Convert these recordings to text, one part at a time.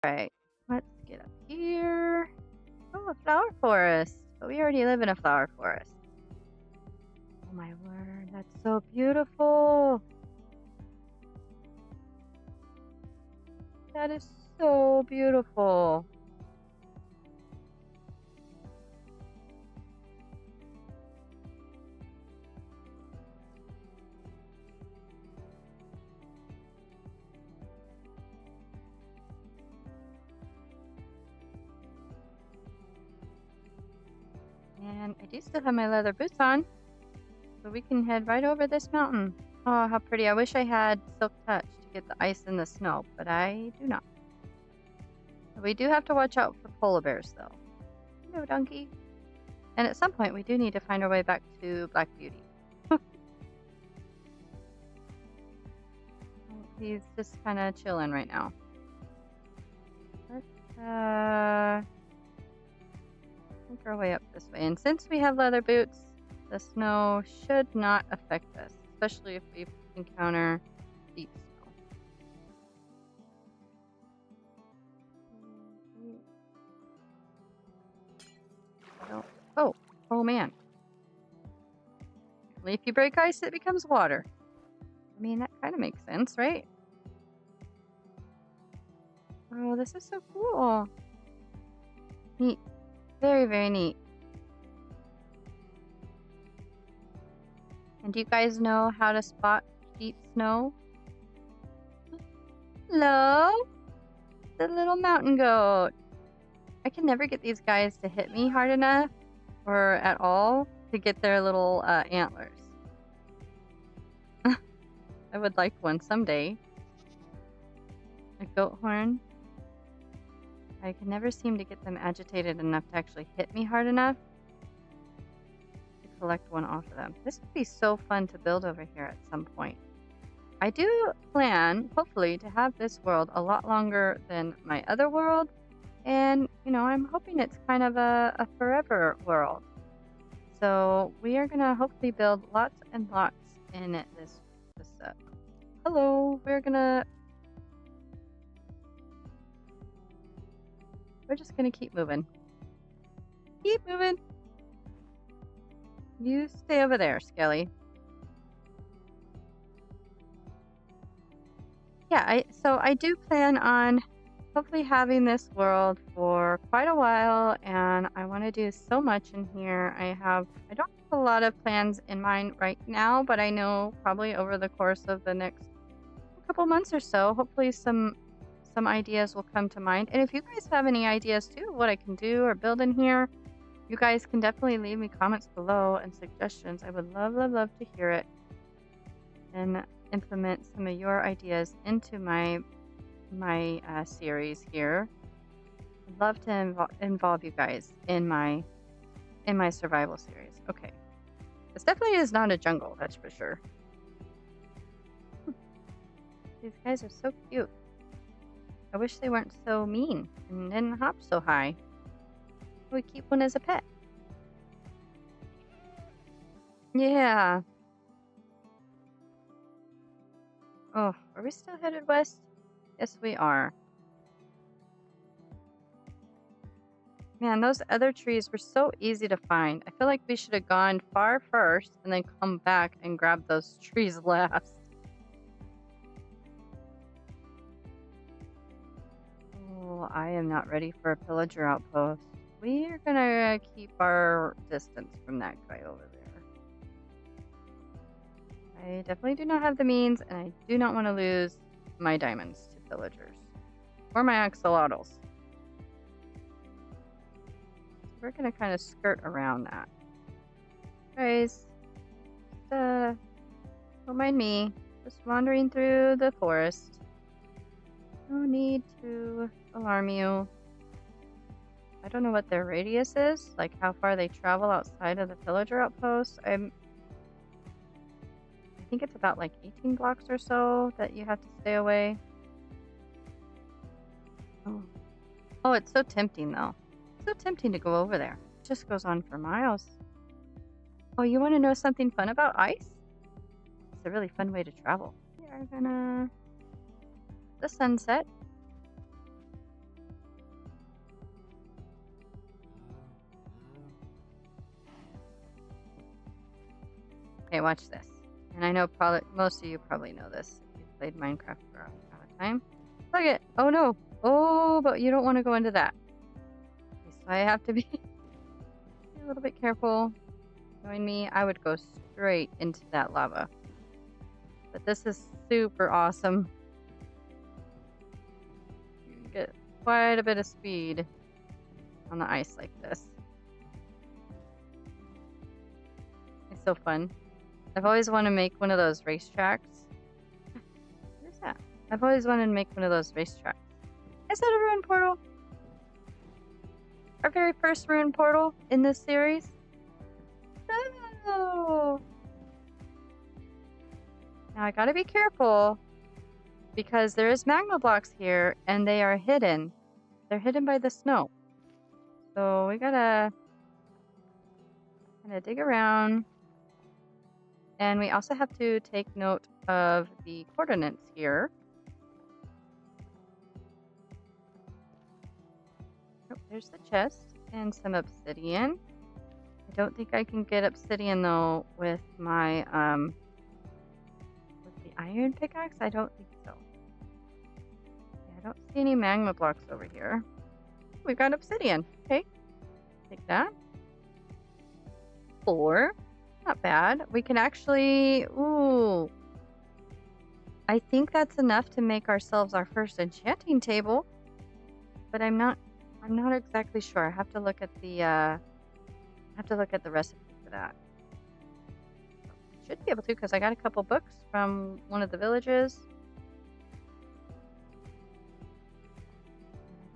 Right. Let's get up here. Oh, a flower forest. But we already live in a flower forest. Oh my word, that's so beautiful. That is so beautiful. And I do still have my leather boots on, so we can head right over this mountain. Oh, how pretty. I wish I had Silk Touch to get the ice and the snow, but I do not. We do have to watch out for polar bears, though. No, donkey. And at some point, we do need to find our way back to Black Beauty. He's just kind of chilling right now. Let's make our way up this way. And since we have leather boots, the snow should not affect us, especially if we encounter deep snow. Oh man. If you break ice, it becomes water. I mean, that kind of makes sense, right? Oh, this is so cool. Neat. Very, very neat. And do you guys know how to spot deep snow? Hello? The little mountain goat. I can never get these guys to hit me hard enough or at all to get their little antlers. I would like one someday. A goat horn. I can never seem to get them agitated enough to actually hit me hard enough to collect one off of them. This would be so fun to build over here at some point. I do plan, hopefully, to have this world a lot longer than my other world. And, I'm hoping it's kind of a forever world. So we are going to hopefully build lots and lots in this hello, we're just going to keep moving. Keep moving. You stay over there, Skelly. Yeah, so I do plan on hopefully having this world for quite a while, and I want to do so much in here. I don't have a lot of plans in mind right now, but I know probably over the course of the next couple months or so, hopefully some ideas will come to mind. And if you guys have any ideas too, what I can do or build in here, you guys can definitely leave me comments below and suggestions. I would love, love, love to hear it and implement some of your ideas into my series here. I'd love to involve you guys in my survival series. Okay, this definitely is not a jungle, that's for sure. These guys are so cute. I wish they weren't so mean and didn't hop so high. We keep one as a pet. Yeah. Oh, are we still headed west? Yes, we are. Man, those other trees were so easy to find. I feel like we should have gone far first and then come back and grab those trees last. Oh, I am not ready for a pillager outpost. We are gonna keep our distance from that guy over there. I definitely do not have the means, and I do not want to lose my diamonds to pillagers. Or my axolotls. We're going to kind of skirt around that. Guys, don't mind me. Just wandering through the forest. No need to alarm you. I don't know what their radius is, like how far they travel outside of the pillager outpost. I think it's about like 18 blocks or so that you have to stay away. Oh, it's so tempting though. It's so tempting to go over there. It just goes on for miles. Oh, you want to know something fun about ice? It's a really fun way to travel. We are gonna... the sunset. Okay, watch this. And I know probably most of you probably know this if you've played Minecraft for a long time. Look it. Oh no. Oh, but you don't want to go into that. Okay, so I have to be a little bit careful. Knowing me, I would go straight into that lava. But this is super awesome. You can get quite a bit of speed on the ice like this. It's so fun. I've always wanted to make one of those racetracks. What is that? I've always wanted to make one of those racetracks. Is that a ruined portal? Our very first ruined portal in this series? No! Now I gotta be careful because there is magma blocks here and they are hidden. They're hidden by the snow. So we gotta kind of dig around. And we also have to take note of the coordinates here. Oh, there's the chest and some obsidian. I don't think I can get obsidian though with my with the iron pickaxe. I don't think so. Yeah, I don't see any magma blocks over here. We've got obsidian. Okay, take that. 4. Not bad. We can actually, ooh, I think that's enough to make ourselves our first enchanting table, but I'm not exactly sure. I have to look at the recipe for that. Should be able to because I got a couple books from one of the villages.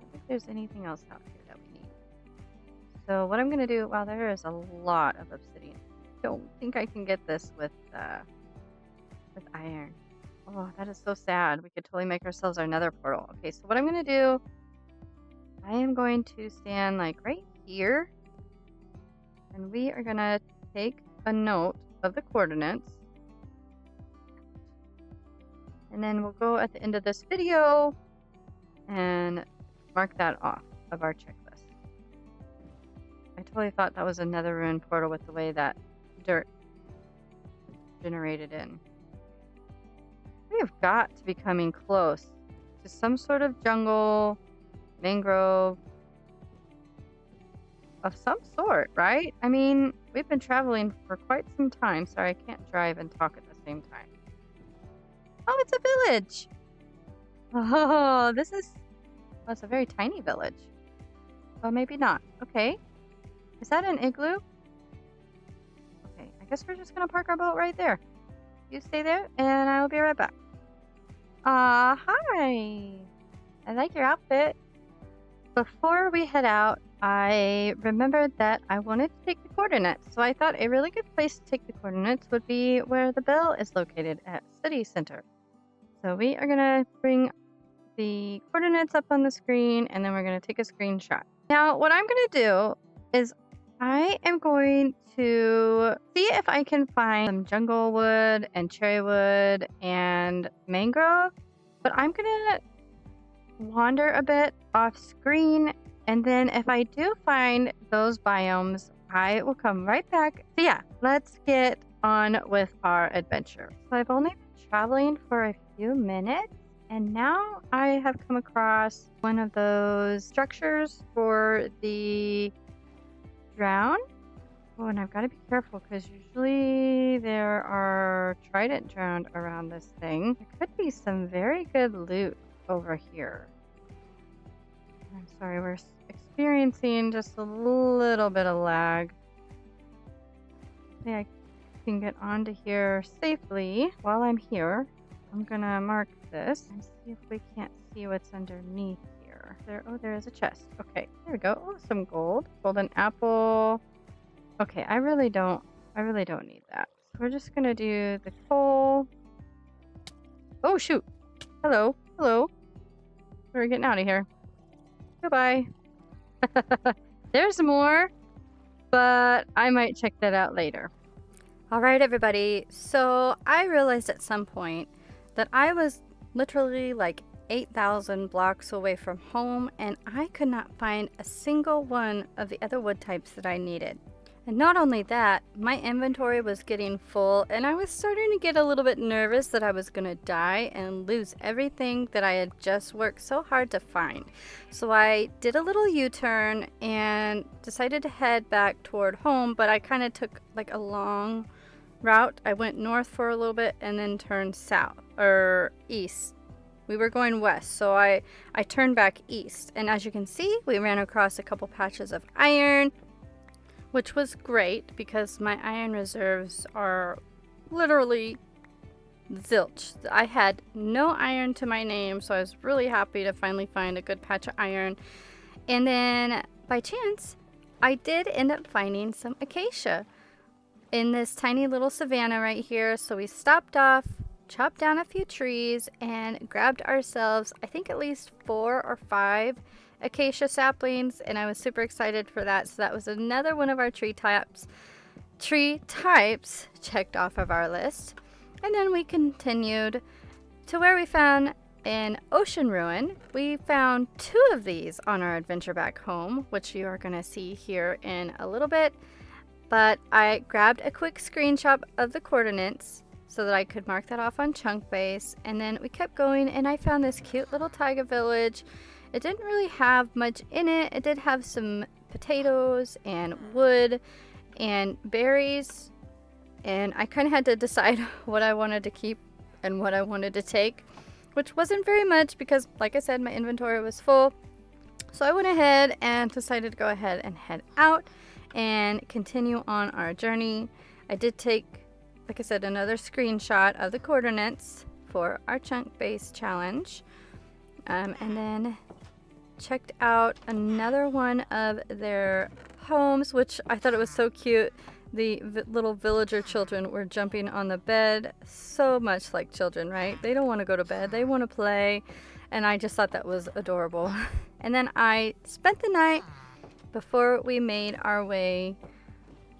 I don't think there's anything else out here that we need. So what I'm gonna do, wow, there is a lot of obsidian. Don't think I can get this with iron. Oh, that is so sad. We could totally make ourselves our nether portal. Okay, so what I'm gonna do, I am going to stand like right here, and we are gonna take a note of the coordinates, and then we'll go at the end of this video and mark that off of our checklist. I totally thought that was another ruined portal with the way that dirt generated in. We have got to be coming close to some sort of jungle, mangrove of some sort, right? I mean, we've been traveling for quite some time. Sorry, I can't drive and talk at the same time. Oh, it's a village. Oh, this is, well, it's a very tiny village. Oh, maybe not. Okay. Is that an igloo? Okay, I guess we're just gonna park our boat right there. You stay there, and I will be right back. Hi! I like your outfit. Before we head out, I remembered that I wanted to take the coordinates, so I thought a really good place to take the coordinates would be where the bell is located at City Center. So we are gonna bring the coordinates up on the screen, and then we're gonna take a screenshot. Now, what I'm gonna do is I am going to see if I can find some jungle wood and cherry wood and mangrove, but I'm gonna wander a bit off screen, and then if I do find those biomes, I will come right back. So yeah, let's get on with our adventure. So I've only been traveling for a few minutes, and now I have come across one of those structures for the drown. Oh, and I've got to be careful because usually there are trident drowned around this thing. There could be some very good loot over here. I'm sorry, we're experiencing just a little bit of lag. I can get onto here safely. While I'm here, I'm gonna mark this and see if we can't see what's underneath here. There is a chest. Okay, there we go. Oh, some gold. Golden apple. Okay, I really don't need that. So we're just gonna do the coal. Oh shoot. Hello. We're getting out of here. Goodbye. There's more, but I might check that out later. All right, everybody. So I realized at some point that I was literally like 8,000 blocks away from home, and I could not find a single one of the other wood types that I needed. And not only that, my inventory was getting full and I was starting to get a little bit nervous that I was going to die and lose everything that I had just worked so hard to find. So I did a little U-turn and decided to head back toward home, but I kind of took like a long route. I went north for a little bit and then turned south or east. We were going west, so I turned back east. And as you can see, we ran across a couple patches of iron, which was great because my iron reserves are literally zilch. I had no iron to my name, so I was really happy to finally find a good patch of iron. And then by chance, I did end up finding some acacia in this tiny little savanna right here. So we stopped off, chopped down a few trees, and grabbed ourselves, I think at least 4 or 5 acacia saplings, and I was super excited for that. So that was another one of our tree types checked off of our list. And then we continued to where we found an ocean ruin. We found 2 of these on our adventure back home, which you are going to see here in a little bit. But I grabbed a quick screenshot of the coordinates so that I could mark that off on Chunk Base, and then we kept going and I found this cute little taiga village. It didn't really have much in it. It did have some potatoes and wood and berries, and I kind of had to decide what I wanted to keep and what I wanted to take, which wasn't very much because, like I said, my inventory was full. So I went ahead and decided to go ahead and head out and continue on our journey. I did take, like I said, another screenshot of the coordinates for our Chunk Base challenge, and then checked out another one of their homes, which I thought it was so cute. The little villager children were jumping on the bed, so much like children, right? They don't want to go to bed, they want to play, and I just thought that was adorable. And then I spent the night before we made our way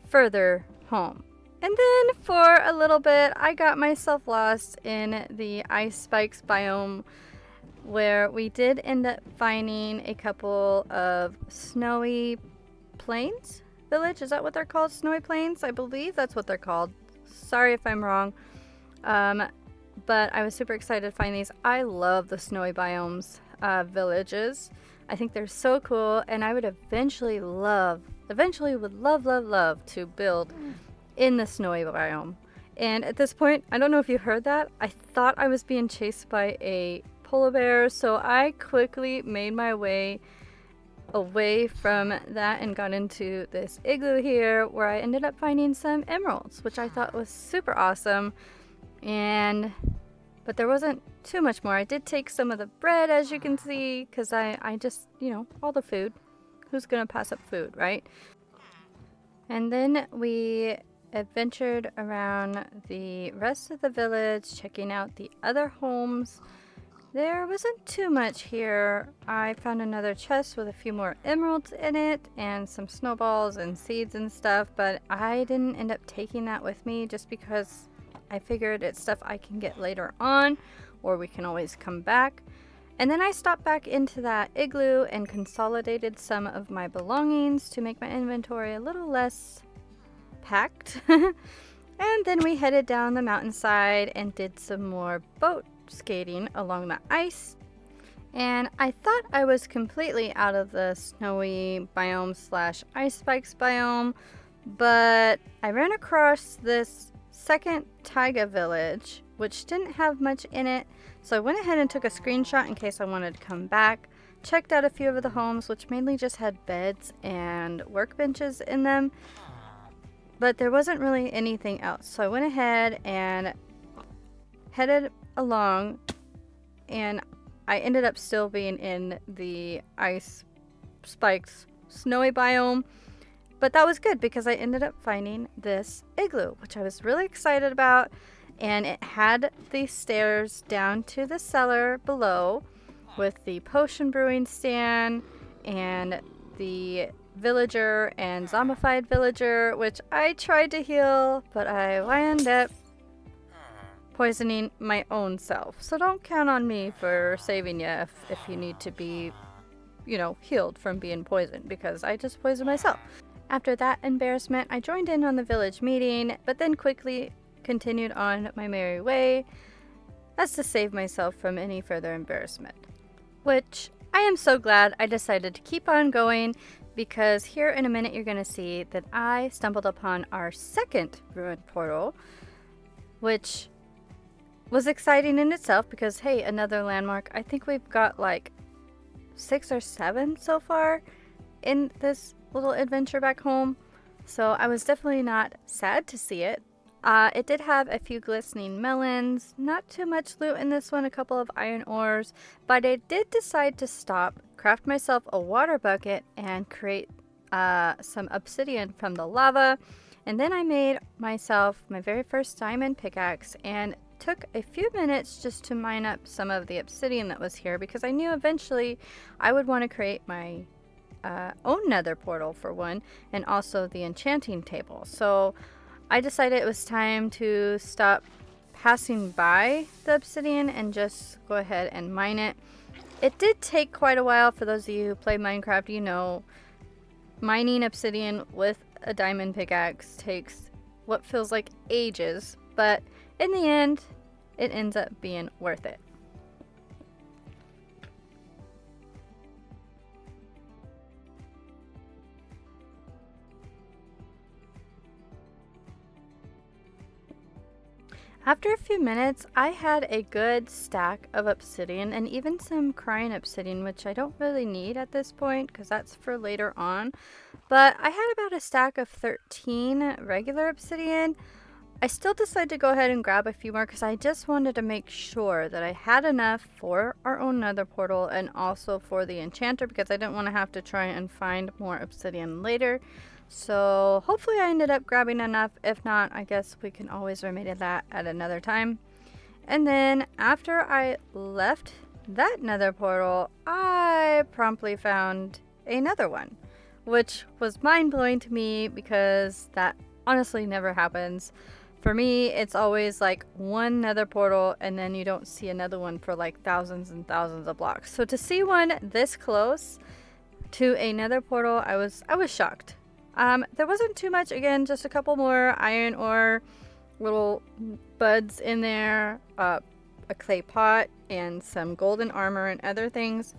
further home. And then for a little bit, I got myself lost in the ice spikes biome, where we did end up finding a couple of snowy plains village. Is that what they're called? Snowy plains? I believe that's what they're called. Sorry if I'm wrong. But I was super excited to find these. I love the snowy biomes villages. I think they're so cool, and I would eventually would love to build in the snowy biome. And at this point, I don't know if you heard that. I thought I was being chased by a polar bear, so I quickly made my way away from that and got into this igloo here, where I ended up finding some emeralds, which I thought was super awesome. But there wasn't too much more. I did take some of the bread, as you can see, because I just, all the food. Who's gonna pass up food, right? And then we adventured around the rest of the village, checking out the other homes. There wasn't too much here. I found another chest with a few more emeralds in it and some snowballs and seeds and stuff, but I didn't end up taking that with me just because I figured it's stuff I can get later on, or we can always come back. And then I stopped back into that igloo and consolidated some of my belongings to make my inventory a little less packed. And then we headed down the mountainside and did some more boat skating along the ice. And I thought I was completely out of the snowy biome / ice spikes biome, but I ran across this second taiga village, which didn't have much in it. So I went ahead and took a screenshot in case I wanted to come back. Checked out a few of the homes, which mainly just had beds and workbenches in them, but there wasn't really anything else. So I went ahead and headed along, and I ended up still being in the ice spikes snowy biome, but that was good because I ended up finding this igloo, which I was really excited about, and it had the stairs down to the cellar below with the potion brewing stand and the villager and zombified villager, which I tried to heal, but I wound up poisoning my own self. So don't count on me for saving you if you need to be, healed from being poisoned, because I just poisoned myself. After that embarrassment, I joined in on the village meeting, but then quickly continued on my merry way as to save myself from any further embarrassment. Which I am so glad I decided to keep on going, because here in a minute you're going to see that I stumbled upon our second ruined portal, which was exciting in itself because, hey, another landmark. I think we've got like 6 or 7 so far in this little adventure back home, so I was definitely not sad to see it. It did have a few glistening melons, not too much loot in this one, a couple of iron ores, but I did decide to stop, craft myself a water bucket, and create some obsidian from the lava, and then I made myself my very first diamond pickaxe and took a few minutes just to mine up some of the obsidian that was here, because I knew eventually I would want to create my own nether portal for one, and also the enchanting table. So I decided it was time to stop passing by the obsidian and just go ahead and mine it. It did take quite a while. For those of you who play Minecraft, you know mining obsidian with a diamond pickaxe takes what feels like ages, but in the end, it ends up being worth it. After a few minutes, I had a good stack of obsidian and even some crying obsidian, which I don't really need at this point because that's for later on. But I had about a stack of 13 regular obsidian. I still decided to go ahead and grab a few more because I just wanted to make sure that I had enough for our own nether portal and also for the enchanter, because I didn't want to have to try and find more obsidian later. So hopefully I ended up grabbing enough. If not, I guess we can always remedy that at another time. And then after I left that nether portal, I promptly found another one, which was mind-blowing to me because that honestly never happens. For me, it's always like one nether portal and then you don't see another one for like thousands and thousands of blocks. So to see one this close to a nether portal, I was shocked. There wasn't too much, again, just a couple more iron ore, little buds in there, a clay pot, and some golden armor and other things.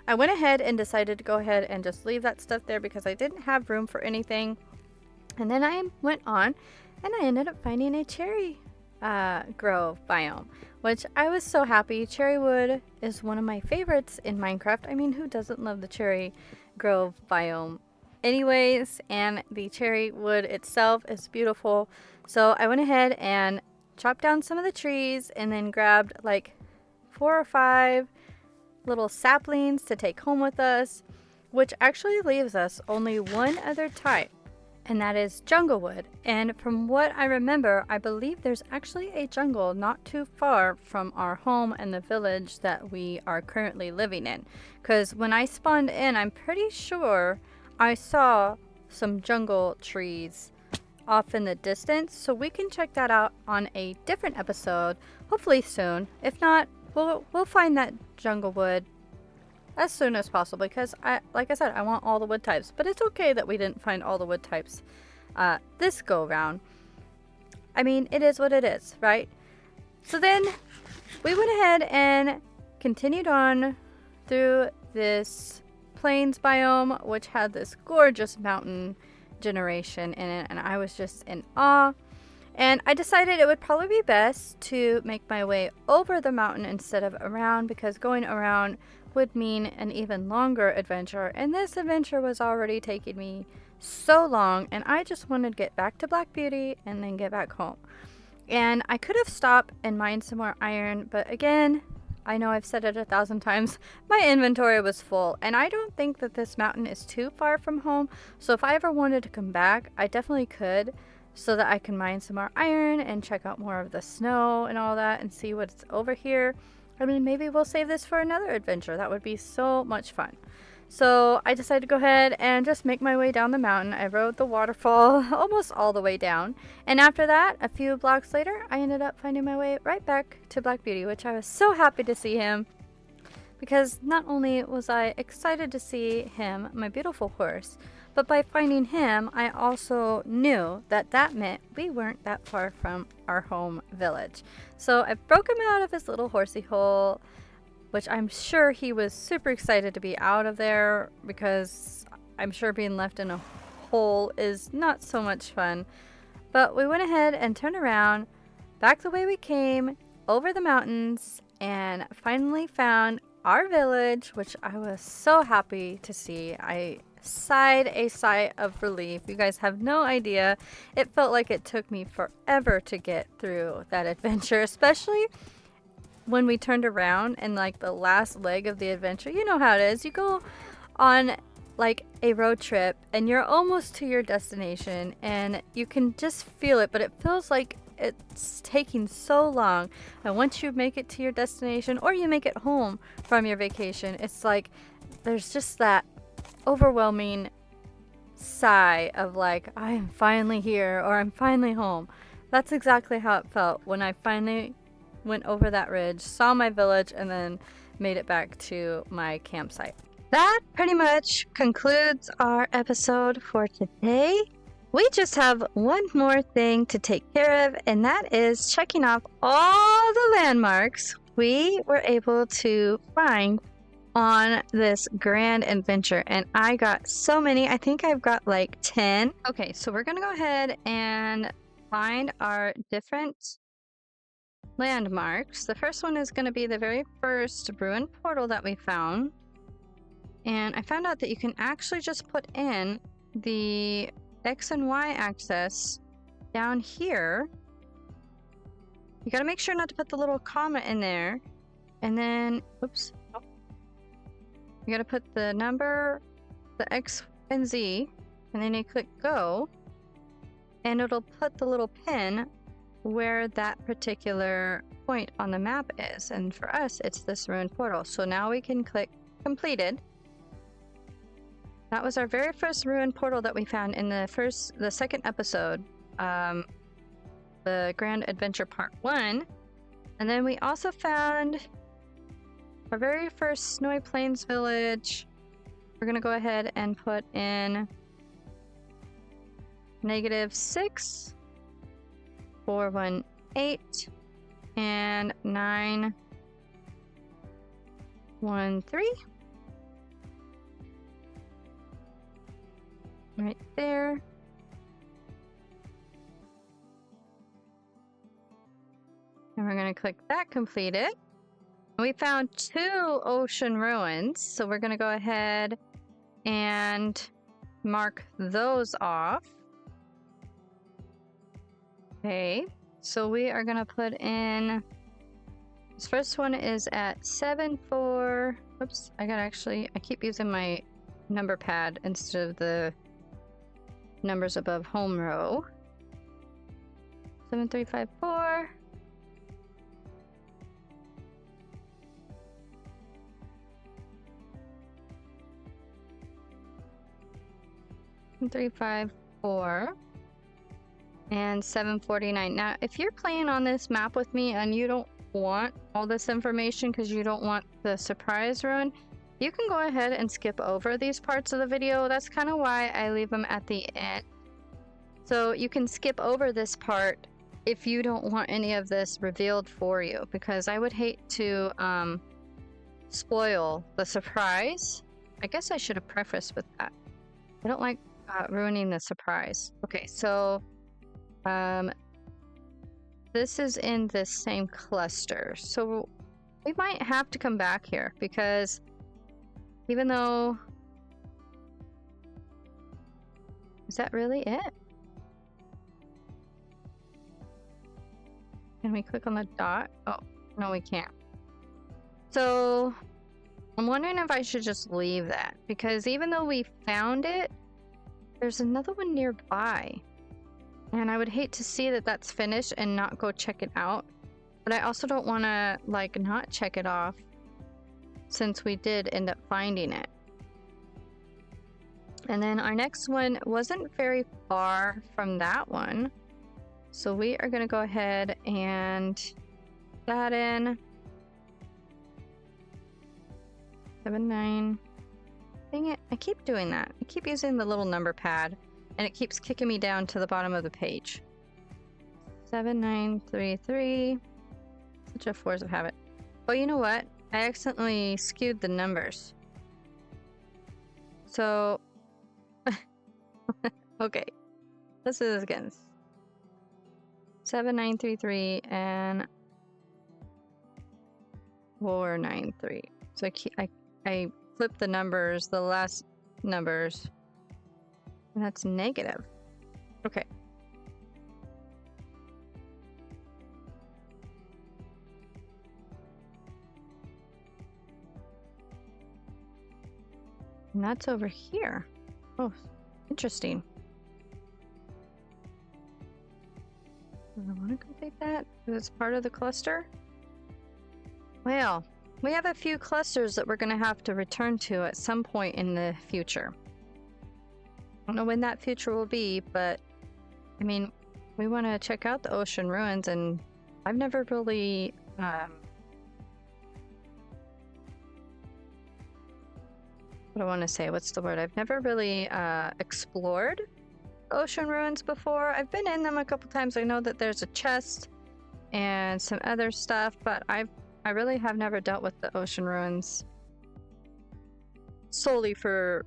I went ahead and decided to go ahead and just leave that stuff there because I didn't have room for anything. And then I went on and I ended up finding a cherry grove biome, which I was so happy. Cherry wood is one of my favorites in Minecraft. I mean, who doesn't love the cherry grove biome? Anyways, and the cherry wood itself is beautiful. So I went ahead and chopped down some of the trees and then grabbed like 4 or 5 little saplings to take home with us, which actually leaves us only one other type, and that is jungle wood. And from what I remember, I believe there's actually a jungle not too far from our home and the village that we are currently living in, because when I spawned in, I'm pretty sure I saw some jungle trees off in the distance, so we can check that out on a different episode, hopefully soon. If not, we'll find that jungle wood as soon as possible, because like I said, I want all the wood types. But it's okay that we didn't find all the wood types this go round. I mean, it is what it is, right? So then we went ahead and continued on through this plains biome, which had this gorgeous mountain generation in it, and I was just in awe. And I decided it would probably be best to make my way over the mountain instead of around, because going around would mean an even longer adventure, and this adventure was already taking me so long, and I just wanted to get back to Black Beauty and then get back home. And I could have stopped and mined some more iron, but again, I know I've said it 1,000 times, my inventory was full, and I don't think that this mountain is too far from home, so if I ever wanted to come back, I definitely could, so that I can mine some more iron and check out more of the snow and all that and see what's over here. I mean, maybe we'll save this for another adventure. That would be so much fun. So I decided to go ahead and just make my way down the mountain. I rode the waterfall almost all the way down. And after that, a few blocks later, I ended up finding my way right back to Black Beauty, which I was so happy to see him. Because not only was I excited to see him, my beautiful horse, But by finding him, I also knew that that meant we weren't that far from our home village. So I broke him out of his little horsey hole, which I'm sure he was super excited to be out of there, because I'm sure being left in a hole is not so much fun. But we went ahead and turned around, back the way we came, over the mountains, and finally found our village, which I was so happy to see. I sighed a sigh of relief. You guys have no idea. It felt like it took me forever to get through that adventure, especially when we turned around and like the last leg of the adventure. You know how it is. You go on like a road trip and you're almost to your destination and you can just feel it, but it feels like it's taking so long. And once you make it to your destination or you make it home from your vacation, it's like there's just that overwhelming sigh of like, I am finally here, or I'm finally home. That's exactly how it felt when I finally went over that ridge, saw my village, and then made it back to my campsite. That pretty much concludes our episode for today. We just have one more thing to take care of, and that is checking off all the landmarks we were able to find on this grand adventure. And I got so many. I think I've got like 10. Okay, so we're gonna go ahead and find our different landmarks. The first one is going to be the very first ruined portal that we found. And I found out that you can actually just put in the X and Y axis down here. You got to make sure not to put the little comma in there. And then, oops. You got to put the number, the X and Z, and then you click go. And it'll put the little pin where that particular point on the map is. And for us, it's this ruined portal. So now we can click completed. That was our very first ruined portal that we found in the second episode, the Grand Adventure Part 1. And then we also found our very first Snowy Plains village. We're gonna go ahead and put in -6, 418, and 913. Right there. And we're going to click that completed. We found 2 ocean ruins, so we're going to go ahead and mark those off. Okay, so we are going to put in, this first one is at 74. Oops, I keep using my number pad instead of the numbers above home row. 7354. And 354 and 749. Now, if you're playing on this map with me and you don't want all this information because you don't want the surprise run, you can go ahead and skip over these parts of the video. That's kind of why I leave them at the end. So you can skip over this part if you don't want any of this revealed for you, because I would hate to spoil the surprise. I guess I should have prefaced with that. I don't like ruining the surprise. Okay, so this is in this same cluster. So we might have to come back here, because even though... Is that really it? Can we click on the dot? Oh, no, we can't. So I'm wondering if I should just leave that, because even though we found it, there's another one nearby. And I would hate to see that that's finished and not go check it out. But I also don't want to, like, not check it off, since we did end up finding it. And then our next one wasn't very far from that one. So we are going to go ahead and put that in. 79. Dang it. I keep doing that. I keep using the little number pad, and it keeps kicking me down to the bottom of the page. 7933. Such a force of habit. Oh, you know what? I accidentally skewed the numbers. So, okay. Let's do this again. 7933 and 493. So I flip the numbers, the last numbers, and that's negative. Okay. And that's over here. Oh, interesting. Do I want to complete that? Because it's part of the cluster? Well, we have a few clusters that we're going to have to return to at some point in the future. I don't know when that future will be, but I mean, we want to check out the ocean ruins, and I've never really what do I want to say? What's the word? I've never really explored ocean ruins before. I've been in them a couple times. I know that there's a chest and some other stuff, but I really have never dealt with the ocean ruins solely for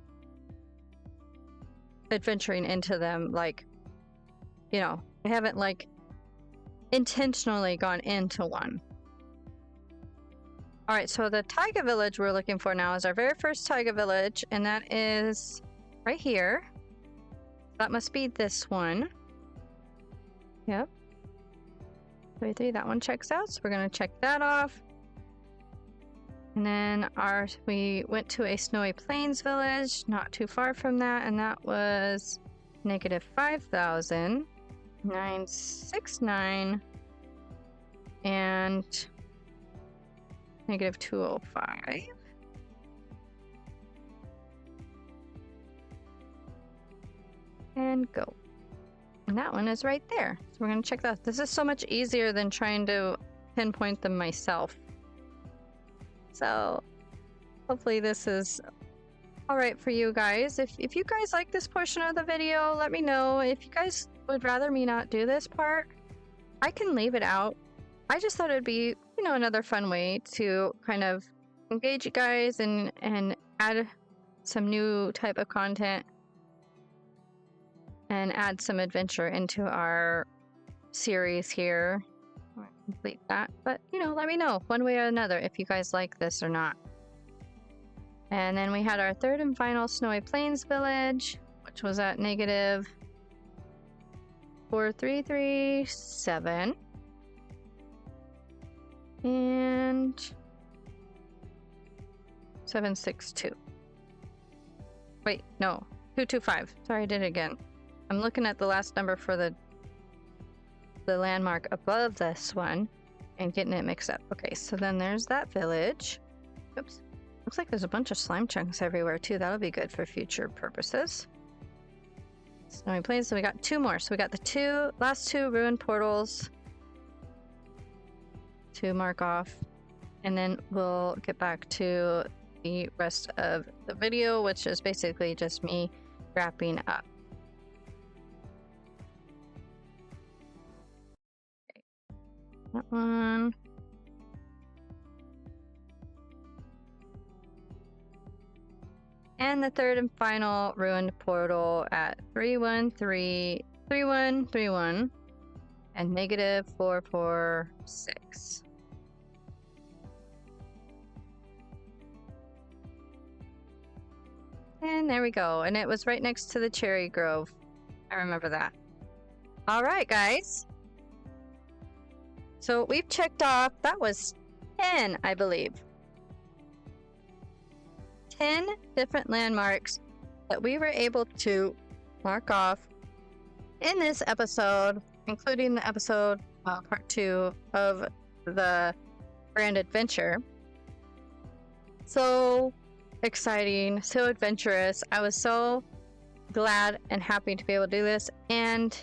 adventuring into them. Like, you know, I haven't like intentionally gone into one. All right, so the taiga village we're looking for now is our very first taiga village, and that is right here. That must be this one. Yep. 33, that one checks out, so we're gonna check that off. And then we went to a snowy plains village, not too far from that, and that was negative 5,000, 969, and negative 205. And go. And that one is right there. So we're going to check that. This is so much easier than trying to pinpoint them myself. So hopefully this is all right for you guys. If you guys like this portion of the video, let me know. If you guys would rather me not do this part, I can leave it out. I just thought it'd be, you know, another fun way to kind of engage you guys and add some new type of content and add some adventure into our series here. I'll complete that, but you know, let me know one way or another if you guys like this or not. And then we had our third and final snowy plains village, which was at negative 4337 and 762. Wait, no, 225. Sorry, I did it again. I'm looking at the last number for the landmark above this one and getting it mixed up. Okay, so then there's that village. Oops. Looks like there's a bunch of slime chunks everywhere too. That'll be good for future purposes. Snowy Plains, so we got two more. So we got the last two ruined portals to mark off, and then we'll get back to the rest of the video, which is basically just me wrapping up. Okay. That one. And the third and final ruined portal at 3133131 and negative 446. And there we go. And it was right next to the cherry grove. I remember that. All right, guys. So we've checked off, that was 10, I believe. 10 different landmarks that we were able to mark off in this episode, including the episode part 2 of the Grand Adventure. So exciting, so adventurous. I was so glad and happy to be able to do this, and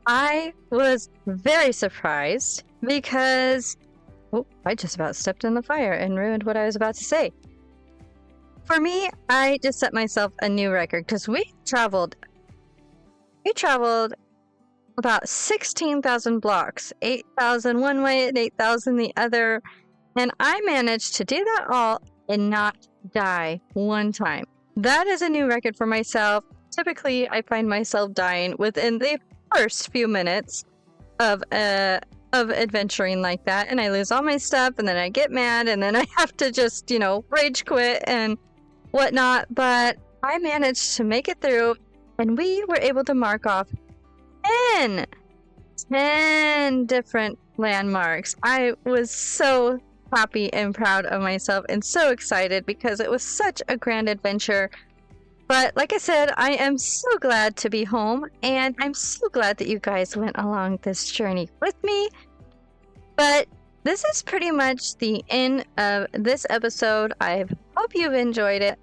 I was very surprised because I just about stepped in the fire and ruined what I was about to say. for me, I just set myself a new record because we traveled about 16,000 blocks, 8,000 one way and 8,000 the other, and I managed to do that all and not die one time. That is a new record for myself. Typically, I find myself dying within the first few minutes of adventuring like that, and I lose all my stuff, and then I get mad, and then I have to just, rage quit and whatnot. But I managed to make it through, and we were able to mark off 10 different landmarks. I was so happy and proud of myself and so excited because it was such a grand adventure. But like I said, I am so glad to be home, and I'm so glad that you guys went along this journey with me. But this is pretty much the end of this episode. I hope you've enjoyed it.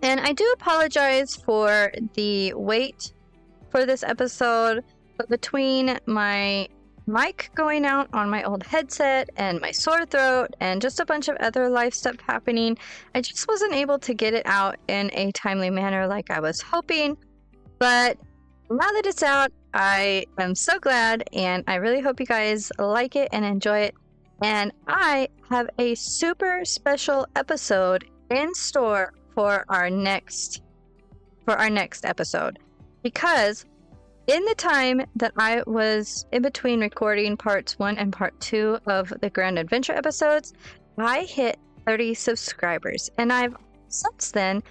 And I do apologize for the wait for this episode, but between my mic going out on my old headset and my sore throat and just a bunch of other life stuff happening, I just wasn't able to get it out in a timely manner like I was hoping. But now that it's out, I am so glad, and I really hope you guys like it and enjoy it. And I have a super special episode in store for our next episode, because in the time that I was in between recording parts 1 and part 2 of the Grand Adventure episodes, I hit 30 subscribers, and I've since then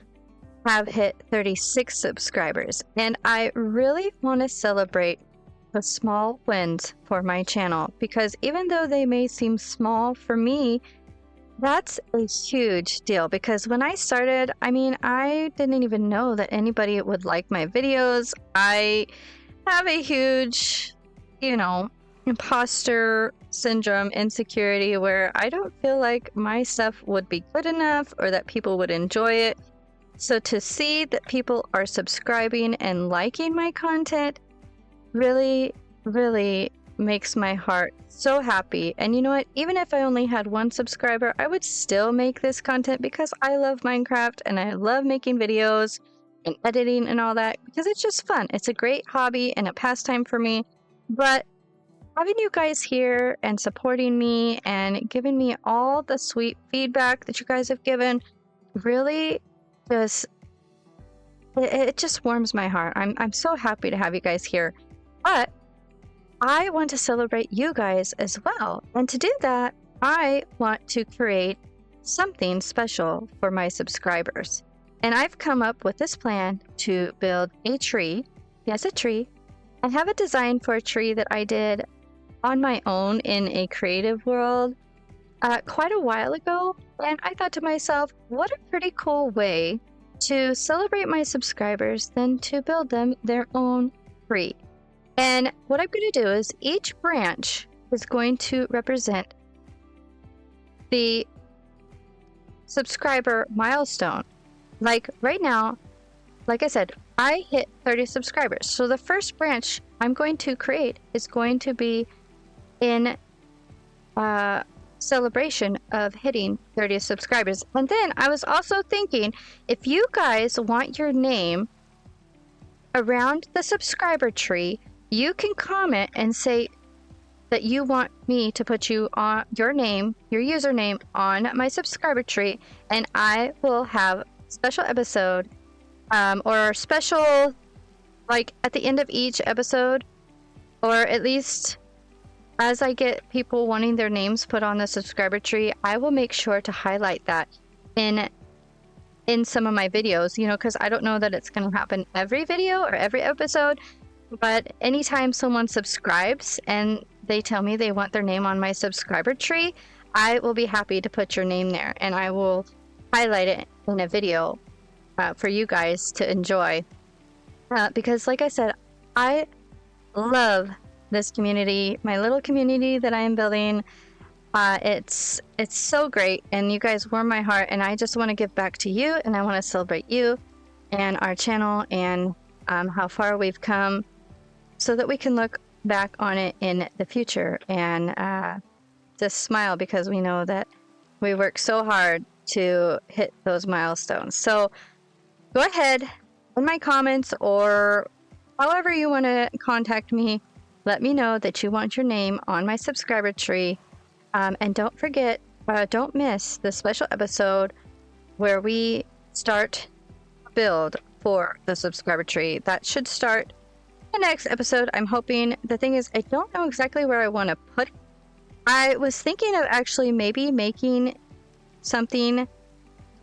have hit 36 subscribers, and I really want to celebrate the small wins for my channel, because even though they may seem small for me, that's a huge deal. Because when I started, I didn't even know that anybody would like my videos. I have a huge, imposter syndrome, insecurity, where I don't feel like my stuff would be good enough or that people would enjoy it. So to see that people are subscribing and liking my content really, really makes my heart so happy. And you know what? Even if I only had 1 subscriber, I would still make this content because I love Minecraft and I love making videos and editing and all that, because it's just fun. It's a great hobby and a pastime for me. But having you guys here and supporting me and giving me all the sweet feedback that you guys have given really it just warms my heart. I'm so happy to have you guys here. But I want to celebrate you guys as well. And to do that, I want to create something special for my subscribers. And I've come up with this plan to build a tree. Yes, a tree. I have a design for a tree that I did on my own in a creative world quite a while ago. And I thought to myself, what a pretty cool way to celebrate my subscribers than to build them their own tree. And what I'm going to do is each branch is going to represent the subscriber milestone. Like right now, like I said, I hit 30 subscribers. So the first branch I'm going to create is going to be in celebration of hitting 30 subscribers. And then I was also thinking, if you guys want your name around the subscriber tree, you can comment and say that you want me to put you on your name, your username on my subscriber tree, and I will have a special episode or special, like at the end of each episode, or at least as I get people wanting their names put on the subscriber tree, I will make sure to highlight that in some of my videos, because I don't know that it's going to happen every video or every episode, but anytime someone subscribes and they tell me they want their name on my subscriber tree, I will be happy to put your name there, and I will highlight it in a video for you guys to enjoy. Because like I said, I love this community, my little community that I am building. It's so great, and you guys warm my heart, and I just want to give back to you, and I want to celebrate you and our channel and how far we've come, so that we can look back on it in the future and just smile, because we know that we worked so hard to hit those milestones. So go ahead in my comments or however you want to contact me. Let me know that you want your name on my subscriber tree. And don't forget, don't miss the special episode where we start build for the subscriber tree. That should start the next episode. I'm hoping. The thing is, I don't know exactly where I want to put it. I was thinking of actually maybe making something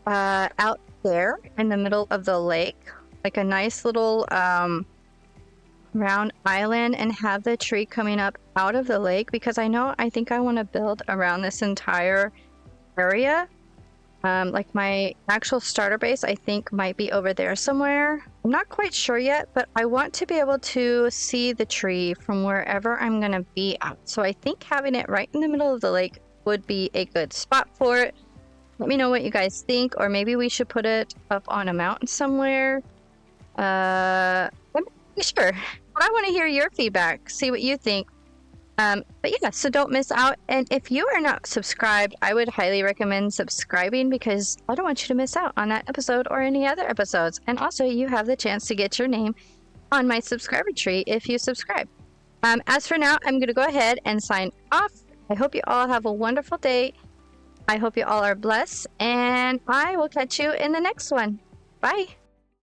out there in the middle of the lake, like a nice little round island, and have the tree coming up out of the lake, because I think I want to build around this entire area. Like my actual starter base, I think might be over there somewhere. I'm not quite sure yet, but I want to be able to see the tree from wherever I'm gonna be at. So I think having it right in the middle of the lake would be a good spot for it. Let me know what you guys think, or maybe we should put it up on a mountain somewhere. I'm not sure. I want to hear your feedback, see what you think. But yeah, so don't miss out. And if you are not subscribed, I would highly recommend subscribing, because I don't want you to miss out on that episode or any other episodes. And also, you have the chance to get your name on my subscriber tree if you subscribe. As for now, I'm going to go ahead and sign off. I hope you all have a wonderful day. I hope you all are blessed, and I will catch you in the next one. Bye.